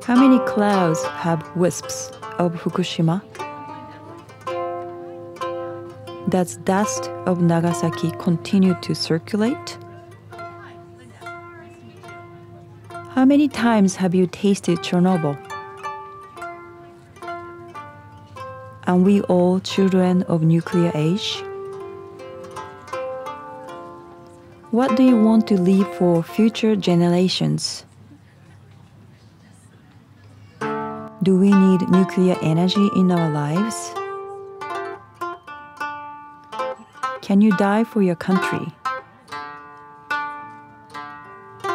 How many clouds have wisps of Fukushima? Does dust of Nagasaki continue to circulate? How many times have you tasted Chernobyl? Are we all children of nuclear age? What do you want to leave for future generations? Do we need nuclear energy in our lives? Can you die for your country?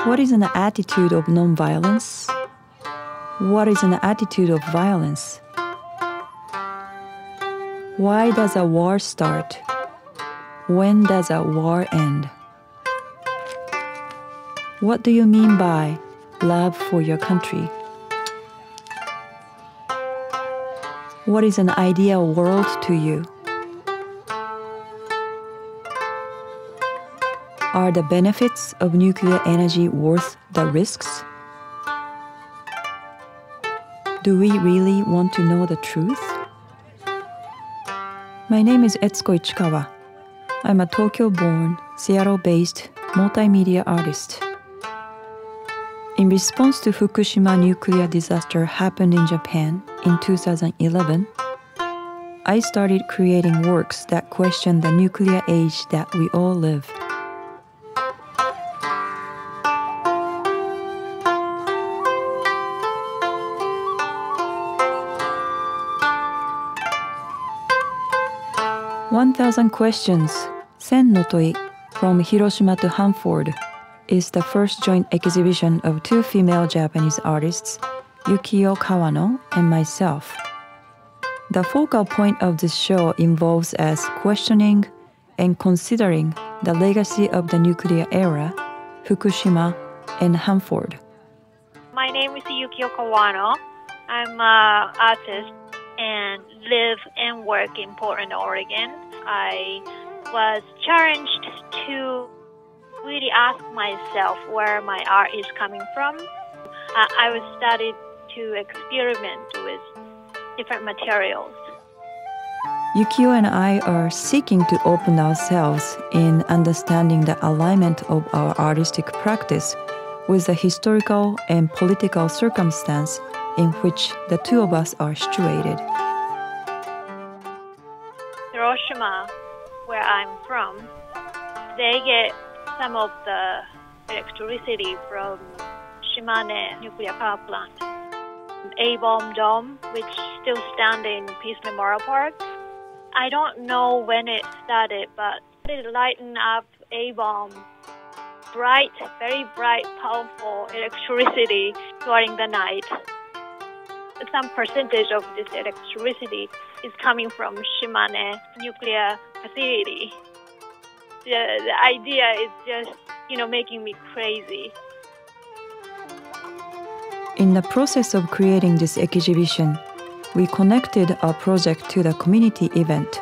What is an attitude of nonviolence? What is an attitude of violence? Why does a war start? When does a war end? What do you mean by love for your country? What is an ideal world to you? Are the benefits of nuclear energy worth the risks? Do we really want to know the truth? My name is Etsuko Ichikawa. I'm a Tokyo-born, Seattle-based multimedia artist. In response to Fukushima nuclear disaster happened in Japan in 2011, I started creating works that question the nuclear age that we all live. "1,000 Questions, Sen no Toi, From Hiroshima to Hanford" is the first joint exhibition of two female Japanese artists, Yukiyo Kawano and myself. The focal point of this show involves us questioning and considering the legacy of the nuclear era, Fukushima and Hanford. My name is Yukiyo Kawano. I'm an artist and live and work in Portland, Oregon. I was challenged to really ask myself where my art is coming from. I was started to experiment with different materials. Yukiyo and I are seeking to open ourselves in understanding the alignment of our artistic practice with the historical and political circumstance in which the two of us are situated. Hiroshima, where I'm from, they get some of the electricity from Shimane nuclear power plant. A-bomb dome, which still stands in Peace Memorial Park. I don't know when it started, but it lightened up A-bomb. Bright, very bright, powerful electricity during the night. Some percentage of this electricity is coming from Shimane nuclear facility. The idea is just, making me crazy. In the process of creating this exhibition, we connected our project to the community event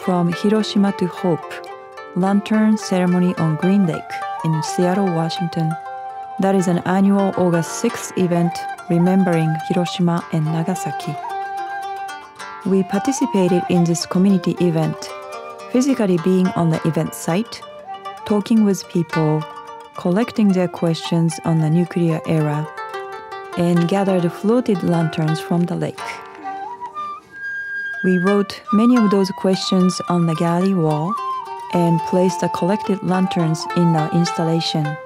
From Hiroshima to Hope, Lantern Ceremony on Green Lake in Seattle, Washington. That is an annual August 6th event remembering Hiroshima and Nagasaki. We participated in this community event, physically being on the event site, talking with people, collecting their questions on the nuclear era, and gathered floated lanterns from the lake. We wrote many of those questions on the gallery wall and placed the collected lanterns in our installation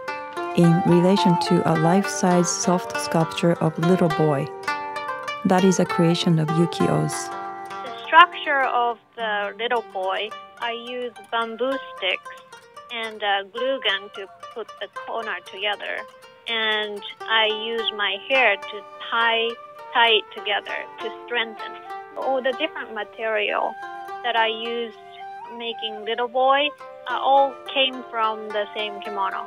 in relation to a life-size soft sculpture of Little Boy. That is a creation of Yukiyo's. The structure of the Little Boy, I use bamboo sticks and a glue gun to put the corner together. And I use my hair to tie it together to strengthen. All the different material that I used making Little Boy all came from the same kimono.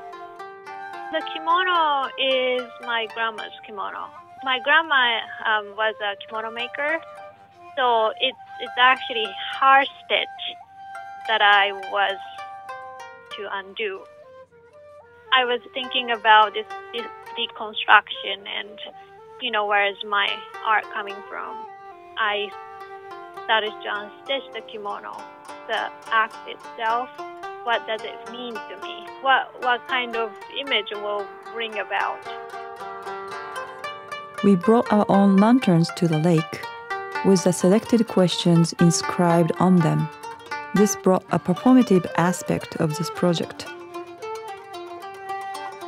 The kimono is my grandma's kimono. My grandma was a kimono maker, so it's actually her stitch that I was to undo. I was thinking about this deconstruction and where is my art coming from? I started to unstitch the kimono, the act itself. What does it mean to me? What kind of image will bring about? We brought our own lanterns to the lake with the selected questions inscribed on them. This brought a performative aspect of this project.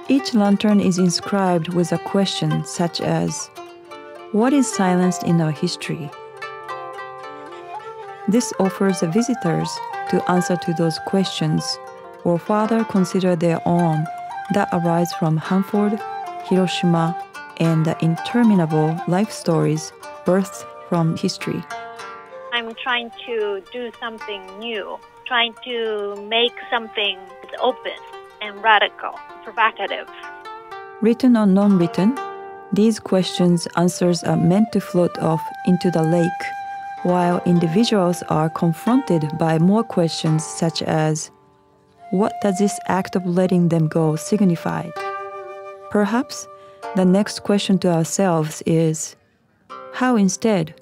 Each lantern is inscribed with a question such as, "What is silenced in our history?" This offers the visitors to answer to those questions or further consider their own that arise from Hanford, Hiroshima, and the interminable life stories birthed from history. I'm trying to do something new, trying to make something open and radical, provocative. Written or non-written, these questions' answers are meant to float off into the lake, while individuals are confronted by more questions such as, what does this act of letting them go signify? Perhaps the next question to ourselves is, how instead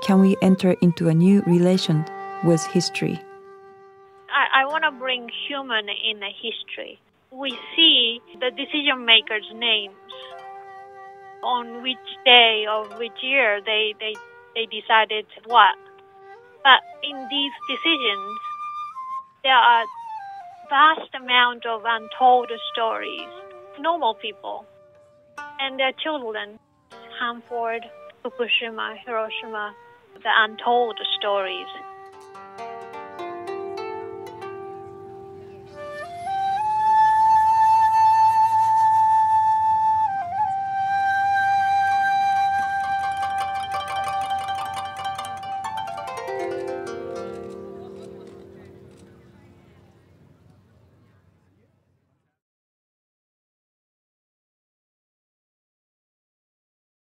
can we enter into a new relation with history? I want to bring human in the history. We see the decision makers' names, on which day of which year they decided what. But in these decisions, there are vast amount of untold stories, normal people, and their children, Hanford, Fukushima, Hiroshima, the untold stories.